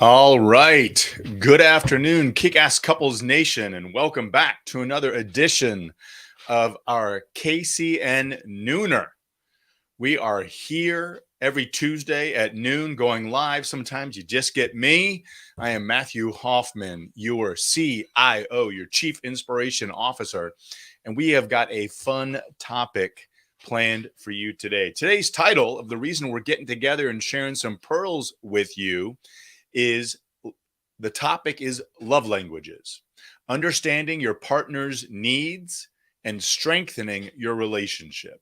All right. Good afternoon, Kick Ass Couples Nation, and welcome back to another edition of our KCN Nooner. We are here every Tuesday at noon going live. Sometimes you just get me. I am Matthew Hoffman, your CIO, your Chief Inspiration Officer, and we have got a fun topic planned for you today. Today's title of the reason we're getting together and sharing some pearls with you is the topic is love languages, understanding your partner's needs and strengthening your relationship.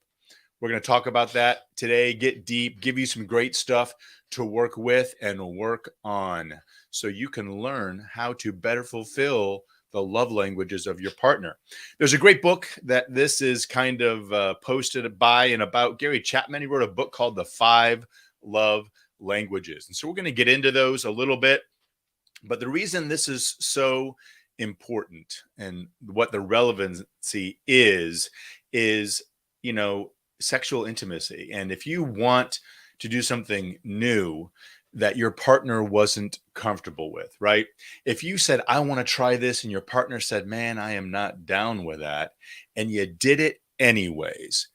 We're going to talk about that today, get deep, give you some great stuff to work with and work on so you can learn how to better fulfill the love languages of your partner. There's a great book that this is kind of posted by and about Gary Chapman. He wrote a book called The Five Love Languages. And so we're going to get into those a little bit. But the reason this is so important and what the relevancy is, sexual intimacy. And if you want to do something new that your partner wasn't comfortable with, right? If you said, I want to try this, and your partner said, man, I am not down with that, and you did it anyways,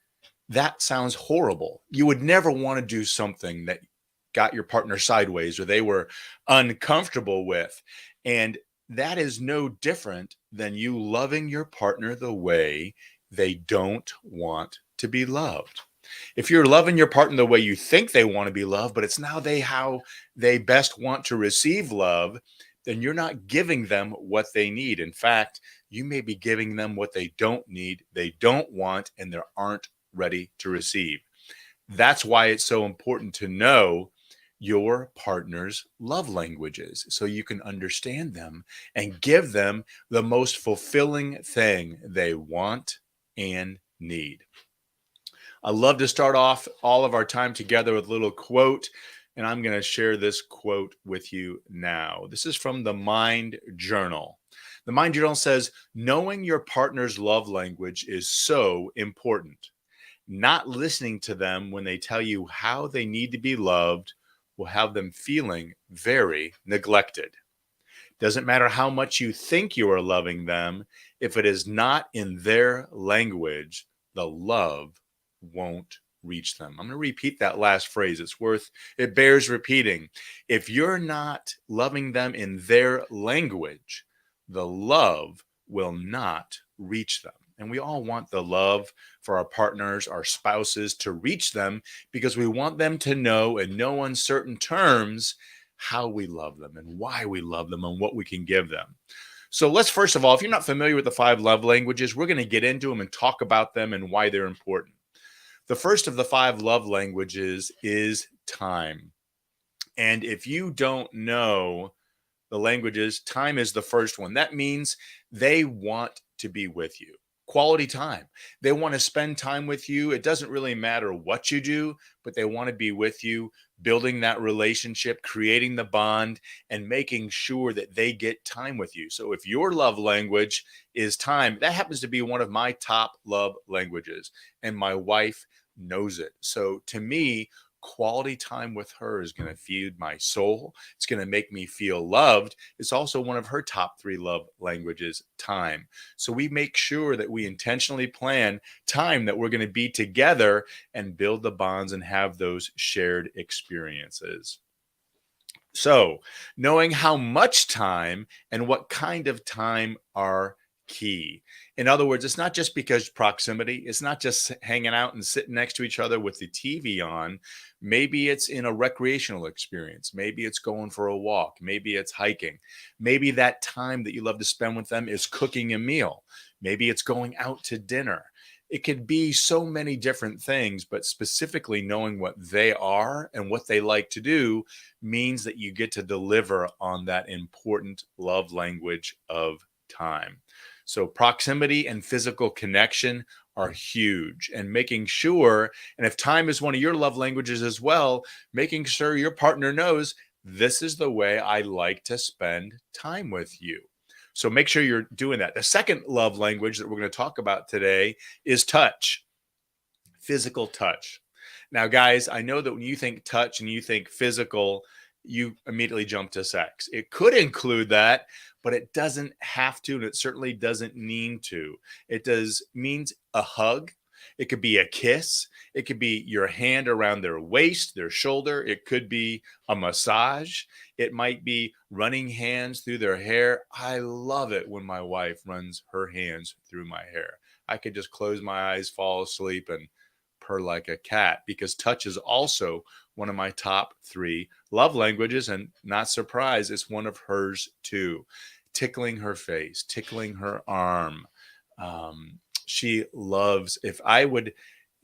that sounds horrible. You would never want to do something that got your partner sideways or they were uncomfortable with. And that is no different than you loving your partner the way they don't want to be loved. If you're loving your partner the way you think they want to be loved, but it's now how they best want to receive love, then you're not giving them what they need. In fact, you may be giving them what they don't need, they don't want, and they aren't ready to receive. That's why it's so important to know your partner's love languages so you can understand them and give them the most fulfilling thing they want and need. I love to start off all of our time together with a little quote, and I'm going to share this quote with you now. This is from the Mind Journal. The Mind Journal says, knowing your partner's love language is so important. Not listening to them when they tell you how they need to be loved will have them feeling very neglected. Doesn't matter how much you think you are loving them, if it is not in their language, the love won't reach them. I'm going to repeat that last phrase. It bears repeating. If you're not loving them in their language, the love will not reach them. And we all want the love for our partners, our spouses to reach them because we want them to know in no uncertain terms how we love them and why we love them and what we can give them. So let's first of all, if you're not familiar with the five love languages, we're going to get into them and talk about them and why they're important. The first of the five love languages is time. And if you don't know the languages, time is the first one. That means they want to be with you. Quality time. They want to spend time with you. It doesn't really matter what you do, but they want to be with you, building that relationship, creating the bond, and making sure that they get time with you. So if your love language is time, that happens to be one of my top love languages, and my wife knows it. So to me, quality time with her is going to feed my soul. It's going to make me feel loved. It's also one of her top three love languages, time. So we make sure that we intentionally plan time that we're going to be together and build the bonds and have those shared experiences. So knowing how much time and what kind of time are key. In other words, it's not just because proximity, it's not just hanging out and sitting next to each other with the TV on. Maybe it's in a recreational experience. Maybe it's going for a walk. Maybe it's hiking. Maybe that time that you love to spend with them is cooking a meal. Maybe it's going out to dinner. It could be so many different things, but specifically knowing what they are and what they like to do means that you get to deliver on that important love language of time. So proximity and physical connection are huge, and making sure, and if time is one of your love languages as well, making sure your partner knows this is the way I like to spend time with you. So make sure you're doing that. The second love language that we're going to talk about today is touch, physical touch. Now, guys, I know that when you think touch and you think physical, you immediately jump to sex. It could include that, but it doesn't have to, and it certainly doesn't need to. It does means a hug. It could be a kiss. It could be your hand around their waist, their shoulder. It could be a massage. It might be running hands through their hair. I love it when my wife runs her hands through my hair. I could just close my eyes, fall asleep, and purr like a cat, because touch is also one of my top three love languages. And not surprised, it's one of hers too. Tickling her face, tickling her arm. She loves, if I would,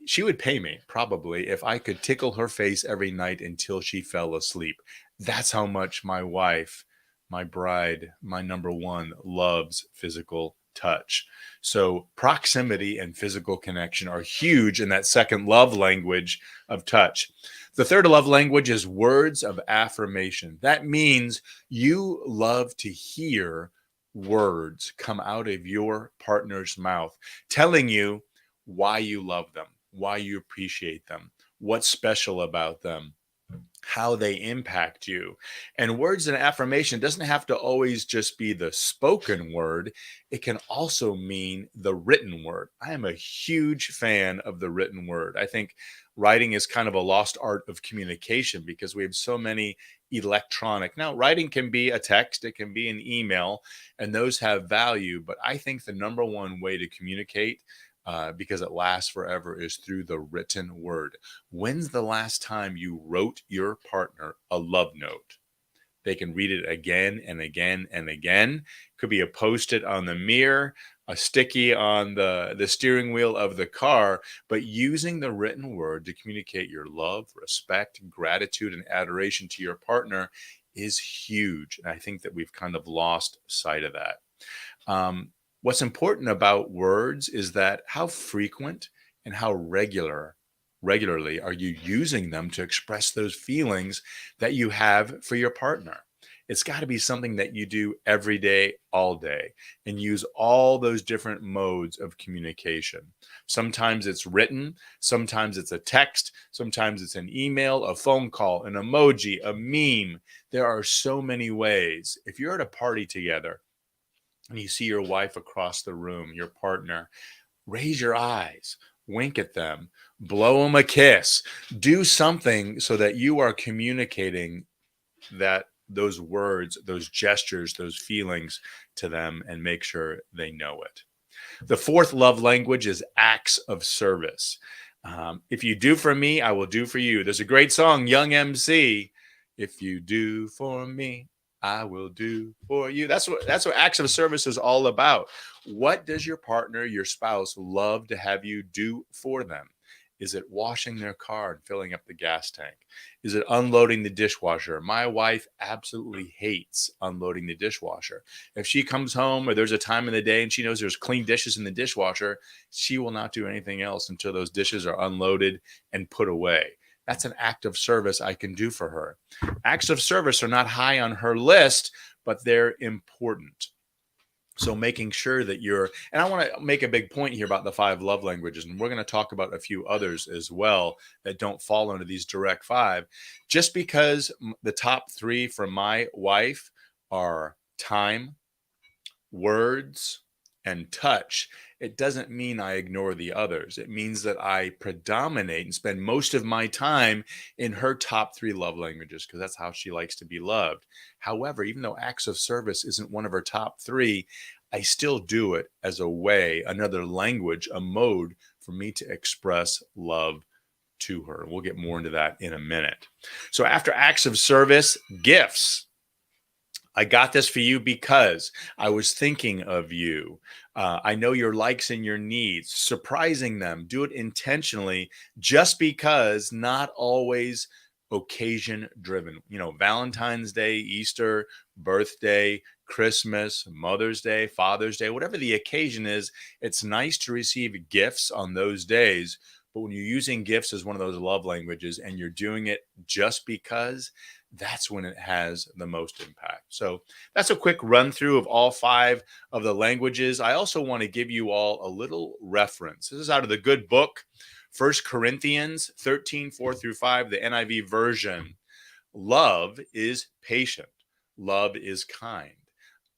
she would pay me probably if I could tickle her face every night until she fell asleep. That's how much my wife, my bride, my number one, loves physical touch. So proximity and physical connection are huge in that second love language of touch. The third love language is words of affirmation. That means you love to hear words come out of your partner's mouth telling you why you love them, why you appreciate them, what's special about them, how they impact you. And words and affirmation doesn't have to always just be the spoken word. It can also mean the written word. I am a huge fan of the written word. I think writing is kind of a lost art of communication because we have so many electronic. Now, writing can be a text, it can be an email, and those have value. But I think the number one way to communicate, because it lasts forever, is through the written word. When's the last time you wrote your partner a love note? They can read it again and again and again. Could be a post-it on the mirror, a sticky on the steering wheel of the car, but using the written word to communicate your love, respect, gratitude, and adoration to your partner is huge. And I think that we've kind of lost sight of that. What's important about words is that how frequent and how regularly are you using them to express those feelings that you have for your partner. It's got to be something that you do every day, all day, and use all those different modes of communication. Sometimes it's written, sometimes it's a text, sometimes it's an email, a phone call, an emoji, a meme. There are so many ways. If you're at a party together and you see your wife across the room, your partner, raise your eyes, wink at them, blow them a kiss, do something so that you are communicating that those words, those gestures, those feelings to them, and make sure they know it. The fourth love language is acts of service. If you do for me, I will do for you. There's a great song, Young MC. If you do for me, I will do for you. That's what acts of service is all about. What does your partner, your spouse, love to have you do for them? Is it washing their car and filling up the gas tank? Is it unloading the dishwasher? My wife absolutely hates unloading the dishwasher. If she comes home or there's a time in the day and she knows there's clean dishes in the dishwasher, she will not do anything else until those dishes are unloaded and put away. That's an act of service I can do for her. Acts of service are not high on her list, but they're important. So making sure that and I want to make a big point here about the 5 love languages, and we're going to talk about a few others as well that don't fall under these direct 5. Just because the top 3 from my wife are time, words, and touch, it doesn't mean I ignore the others. It means that I predominate and spend most of my time in her top 3 love languages because that's how she likes to be loved. However, even though acts of service isn't one of her top 3, I still do it as a way, another language, a mode for me to express love to her. We'll get more into that in a minute. So after acts of service, gifts. I got this for you because I was thinking of you. I know your likes and your needs. Surprising them. Do it intentionally, just because, not always occasion driven. Valentine's Day, Easter, birthday, Christmas, Mother's Day, Father's Day, whatever the occasion is, it's nice to receive gifts on those days. But when you're using gifts as one of those love languages and you're doing it just because, that's when it has the most impact. So that's a quick run through of all 5 of the languages. I also want to give you all a little reference. This is out of the good book, 1 Corinthians 13, 4 through 5, the NIV version. Love is patient. Love is kind.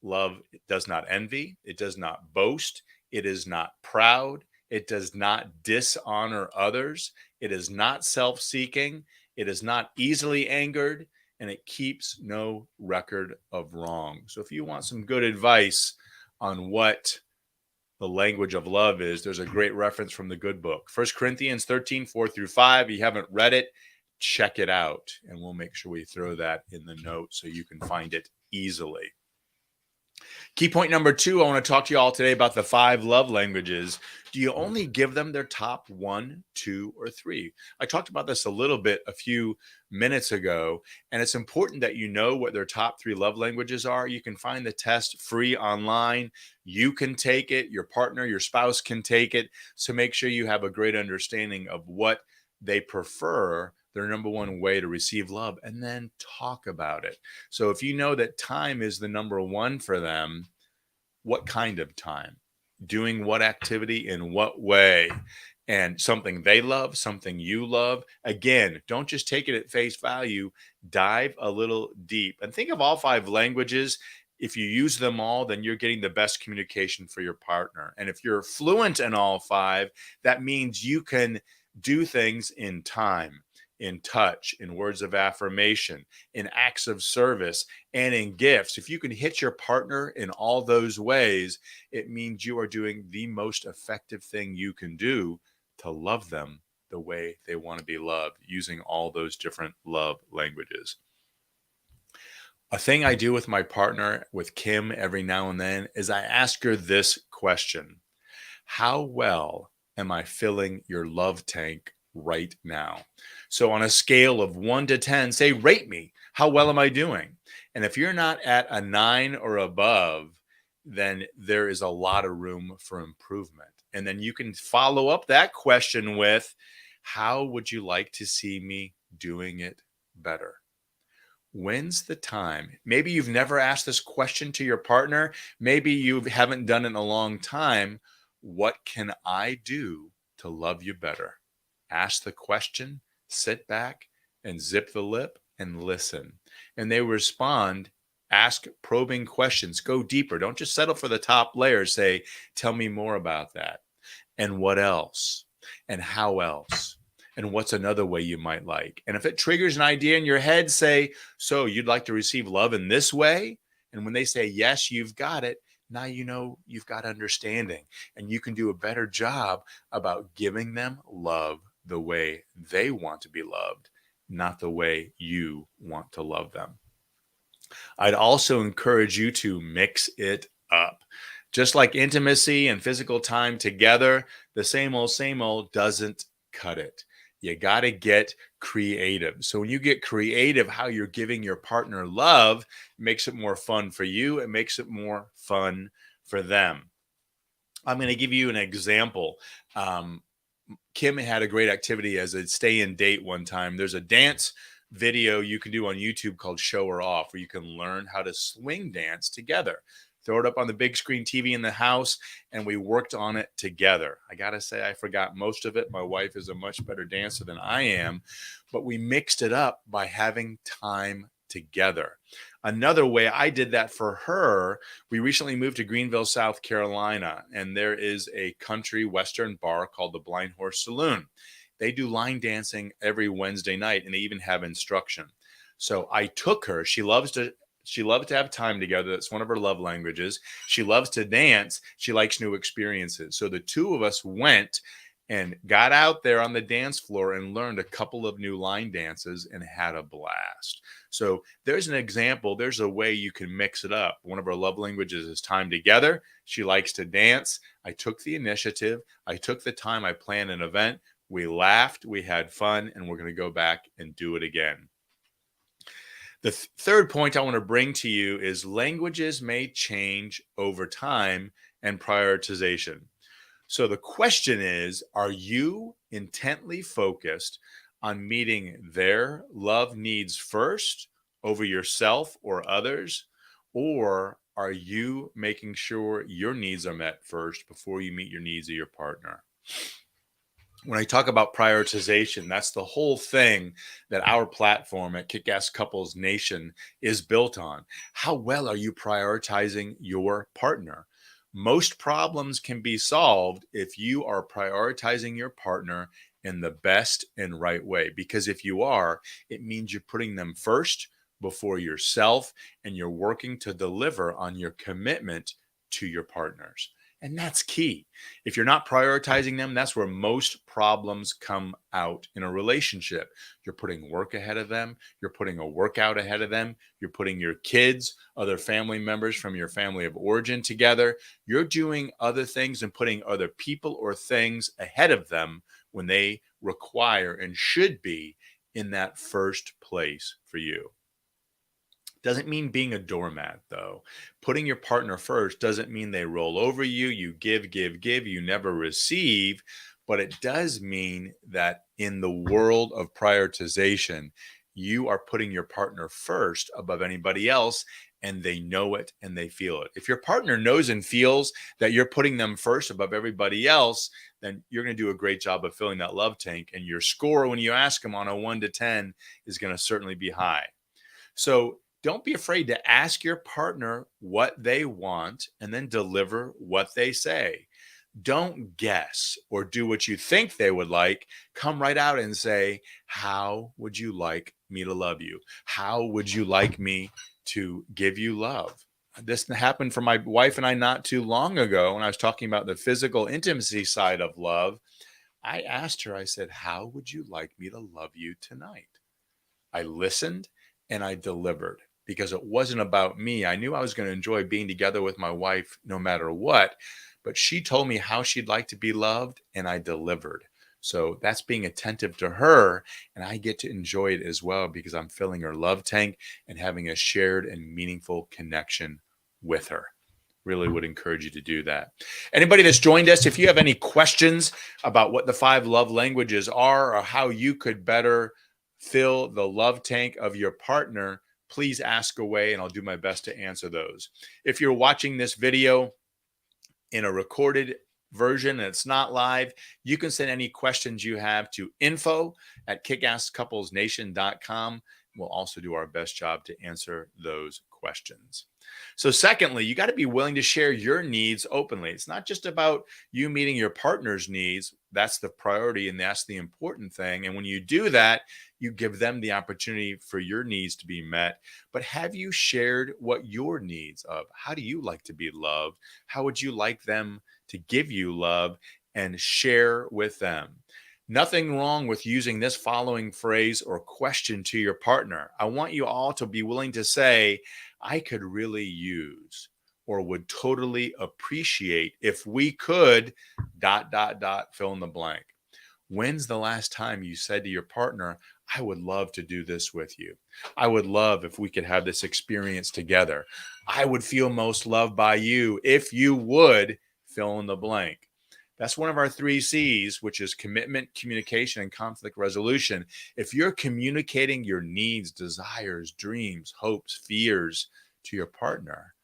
Love does not envy. It does not boast. It is not proud. It does not dishonor others. It is not self seeking. It is not easily angered. And it keeps no record of wrong. So, if you want some good advice on what the language of love is, there's a great reference from the good book, 1 Corinthians 13, 4-5. If you haven't read it, check it out. And we'll make sure we throw that in the notes so you can find it easily. Key point number 2, I want to talk to you all today about the 5 love languages. Do you only give them their top 1, 2, or 3? I talked about this a little bit a few minutes ago, and it's important that you know what their top 3 love languages are. You can find the test free online. You can take it, your partner, your spouse can take it. So make sure you have a great understanding of what they prefer, their number one way to receive love, and then talk about it. So if you know that time is the number 1 for them, what kind of time? Doing what activity in what way? And something they love, something you love. Again, don't just take it at face value. Dive a little deep and think of all 5 languages. If you use them all, then you're getting the best communication for your partner. And if you're fluent in all 5, that means you can do things in time, in touch, in words of affirmation, in acts of service, and in gifts. If you can hit your partner in all those ways, it means you are doing the most effective thing you can do to love them the way they want to be loved, using all those different love languages. A thing I do with my partner, with Kim, every now and then is I ask her this question: how well am I filling your love tank right now? So, on a scale of 1 to 10, say, rate me. How well am I doing? And if you're not at a 9 or above, then there is a lot of room for improvement. And then you can follow up that question with, how would you like to see me doing it better? When's the time? Maybe you've never asked this question to your partner. Maybe you haven't done it in a long time. What can I do to love you better? Ask the question, sit back and zip the lip and listen. And they respond. Ask probing questions. Go deeper. Don't just settle for the top layer. Say, tell me more about that. And what else? And how else? And what's another way you might like? And if it triggers an idea in your head, say, so you'd like to receive love in this way? And when they say, yes, you've got it, now you know you've got understanding and you can do a better job about giving them love the way they want to be loved, not the way you want to love them. I'd also encourage you to mix it up. Just like intimacy and physical time together, the same old doesn't cut it. You got to get creative. So when you get creative, how you're giving your partner love makes it more fun for you. It makes it more fun for them. I'm going to give you an example. Kim had a great activity as a stay in date one time. There's a dance video you can do on YouTube called Show Her Off, where you can learn how to swing dance together. Throw it up on the big screen TV in the house, and we worked on it together. I got to say, I forgot most of it. My wife is a much better dancer than I am, but we mixed it up by having time together. Another way I did that for her, we recently moved to Greenville, South Carolina, and there is a country western bar called the Blind Horse Saloon. They do line dancing every Wednesday night, and they even have instruction. So I took her. She loves to have time together. That's one of her love languages. She loves to dance. She likes new experiences. So the two of us went and got out there on the dance floor and learned a couple of new line dances and had a blast. So there's an example. There's a way you can mix it up. One of her love languages is time together. She likes to dance. I took the initiative. I took the time. I planned an event. We laughed. We had fun. And we're going to go back and do it again. The third point I want to bring to you is languages may change over time and prioritization. So the question is, are you intently focused on meeting their love needs first over yourself or others? Or are you making sure your needs are met first before you meet your needs of your partner? When I talk about prioritization, that's the whole thing that our platform at Kick-Ass Couples Nation is built on. How well are you prioritizing your partner? Most problems can be solved if you are prioritizing your partner in the best and right way. Because if you are, it means you're putting them first before yourself and you're working to deliver on your commitment to your partners. And that's key. If you're not prioritizing them, that's where most problems come out in a relationship. You're putting work ahead of them. You're putting a workout ahead of them. You're putting your kids, other family members from your family of origin together. You're doing other things and putting other people or things ahead of them when they require and should be in that first place for you. Doesn't mean being a doormat, though. Putting your partner first doesn't mean they roll over you. You give, give, give, you never receive. But it does mean that in the world of prioritization, you are putting your partner first above anybody else, and they know it and they feel it. If your partner knows and feels that you're putting them first above everybody else, then you're going to do a great job of filling that love tank. And your score, when you ask them on a 1 to 10, is going to certainly be high. So don't be afraid to ask your partner what they want and then deliver what they say. Don't guess or do what you think they would like. Come right out and say, how would you like me to love you? How would you like me to give you love? This happened for my wife and I not too long ago when I was talking about the physical intimacy side of love. I asked her, I said, how would you like me to love you tonight? I listened and I delivered because it wasn't about me. I knew I was going to enjoy being together with my wife no matter what, but she told me how she'd like to be loved and I delivered. So that's being attentive to her, and I get to enjoy it as well because I'm filling her love tank and having a shared and meaningful connection with her. Really would encourage you to do that. Anybody that's joined us, if you have any questions about what the 5 love languages are or how you could better fill the love tank of your partner, please ask away and I'll do my best to answer those. If you're watching this video in a recorded version and it's not live, you can send any questions you have to info@kickasscouplesnation.com. We'll also do our best job to answer those questions. So secondly, you got to be willing to share your needs openly. It's not just about you meeting your partner's needs. That's the priority and that's the important thing. And when you do that, you give them the opportunity for your needs to be met. But have you shared what your needs of? How do you like to be loved? How would you like them to give you love and share with them? Nothing wrong with using this following phrase or question to your partner. I want you all to be willing to say, I could really use or would totally appreciate if we could ... fill in the blank. When's the last time you said to your partner, I would love to do this with you. I would love if we could have this experience together. I would feel most loved by you if you would fill in the blank. That's one of our 3 C's, which is commitment, communication, and conflict resolution. If you're communicating your needs, desires, dreams, hopes, fears to your partner,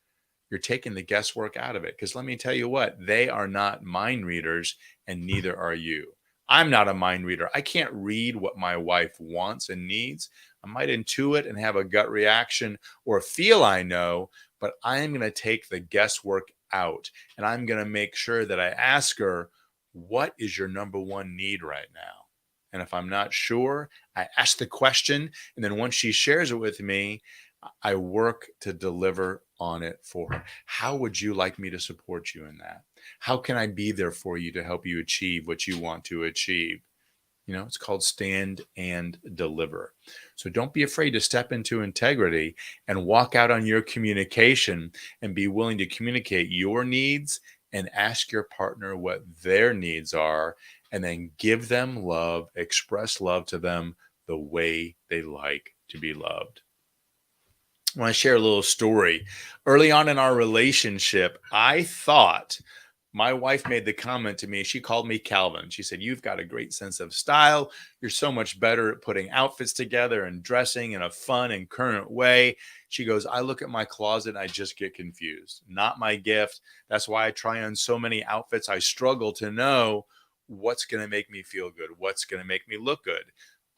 you're taking the guesswork out of it. Because let me tell you what, they are not mind readers and neither are you. I'm not a mind reader. I can't read what my wife wants and needs. I might intuit and have a gut reaction or feel I know, but I am going to take the guesswork out and I'm going to make sure that I ask her, what is your number one need right now? And if I'm not sure, I ask the question. And then once she shares it with me, I work to deliver on it for her. How would you like me to support you in that? How can I be there for you to help you achieve what you want to achieve? You know, it's called stand and deliver. So don't be afraid to step into integrity and walk out on your communication and be willing to communicate your needs and ask your partner what their needs are and then give them love, express love to them the way they like to be loved. I want to share a little story. Early on in our relationship, I thought my wife made the comment to me. She called me Calvin. She said, you've got a great sense of style. You're so much better at putting outfits together and dressing in a fun and current way. She goes, I look at my closet and I just get confused. Not my gift. That's why I try on so many outfits. I struggle to know what's going to make me feel good? What's going to make me look good?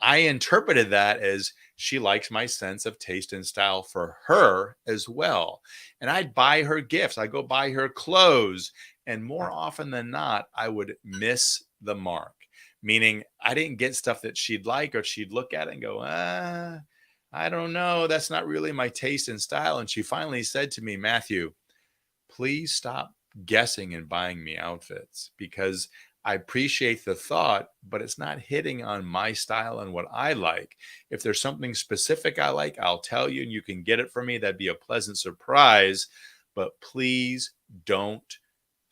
I interpreted that as she likes my sense of taste and style for her as well. And I'd buy her gifts. I go buy her clothes. And more often than not, I would miss the mark, meaning I didn't get stuff that she'd like, or she'd look at it and go, I don't know. That's not really my taste and style. And she finally said to me, Matthew, please stop guessing and buying me outfits, because I appreciate the thought, but it's not hitting on my style and what I like. If there's something specific I like, I'll tell you and you can get it for me. That'd be a pleasant surprise. But please don't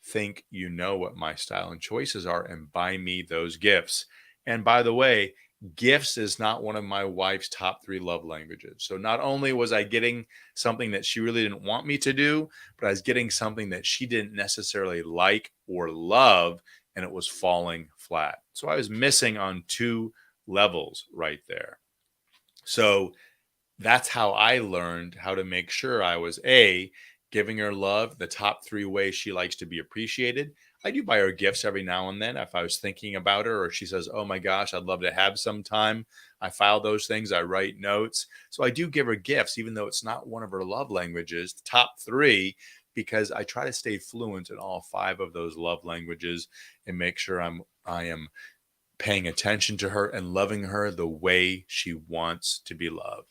think you know what my style and choices are and buy me those gifts. And by the way, gifts is not one of my wife's top 3 love languages. So not only was I getting something that she really didn't want me to do, but I was getting something that she didn't necessarily like or love, and it was falling flat. So I was missing on 2 levels right there. So that's how I learned how to make sure I was giving her love, the top 3 ways she likes to be appreciated. I do buy her gifts every now and then if I was thinking about her, or she says, oh my gosh, I'd love to have some time. I file those things. I write notes. So I do give her gifts, even though it's not one of her love languages, the top 3, because I try to stay fluent in all 5 of those love languages and make sure I am paying attention to her and loving her the way she wants to be loved.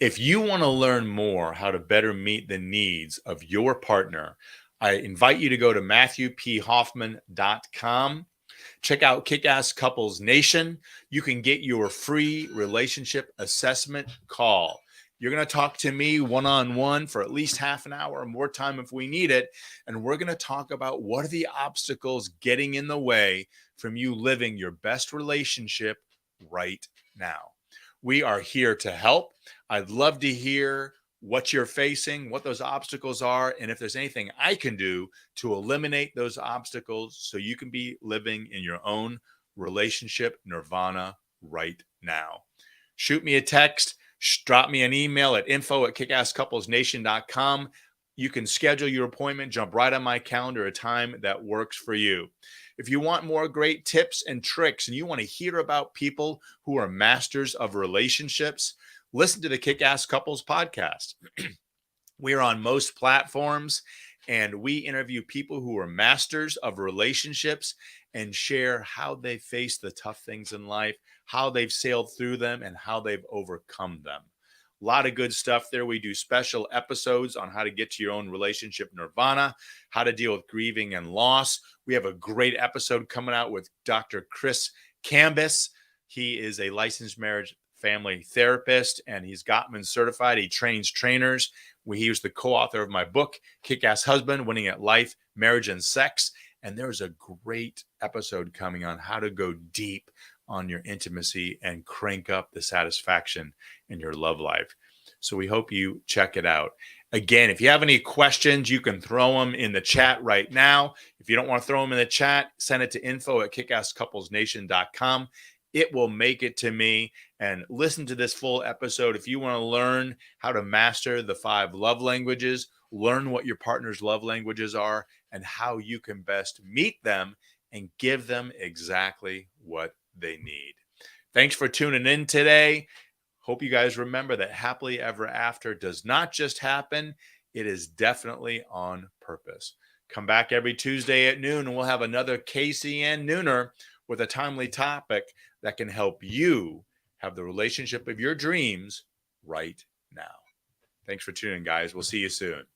If you want to learn more how to better meet the needs of your partner, I invite you to go to MatthewPHoffman.com. Check out Kick-Ass Couples Nation. You can get your free relationship assessment call. You're going to talk to me one-on-one for at least half an hour or more time if we need it. And we're going to talk about what are the obstacles getting in the way from you living your best relationship right now. We are here to help. I'd love to hear what you're facing, what those obstacles are, and if there's anything I can do to eliminate those obstacles so you can be living in your own relationship nirvana right now. Shoot me a text, drop me an email at info@kickasscouplesnation.com. You can schedule your appointment, jump right on my calendar, a time that works for you. If you want more great tips and tricks and you want to hear about people who are masters of relationships, listen to the Kick-Ass Couples podcast. We are on most platforms, and we interview people who are masters of relationships and share how they face the tough things in life, how they've sailed through them, and how they've overcome them. A lot of good stuff there. We do special episodes on how to get to your own relationship nirvana, how to deal with grieving and loss. We have a great episode coming out with Dr. Chris Cambis. He is a licensed marriage family therapist, and he's Gottman certified. He trains trainers. He was the co-author of my book, Kick-Ass Husband, Winning at Life, Marriage and Sex. And there's a great episode coming on how to go deep on your intimacy and crank up the satisfaction in your love life. So we hope you check it out. Again, if you have any questions, you can throw them in the chat right now. If you don't want to throw them in the chat, send it to info@kickasscouplesnation.com. It will make it to me. And listen to this full episode. If you want to learn how to master the 5 love languages, learn what your partner's love languages are, and how you can best meet them and give them exactly what they need. Thanks for tuning in today. Hope you guys remember that happily ever after does not just happen. It is definitely on purpose. Come back every Tuesday at noon, and we'll have another KCN Nooner with a timely topic that can help you have the relationship of your dreams right now. Thanks for tuning in, guys. We'll see you soon.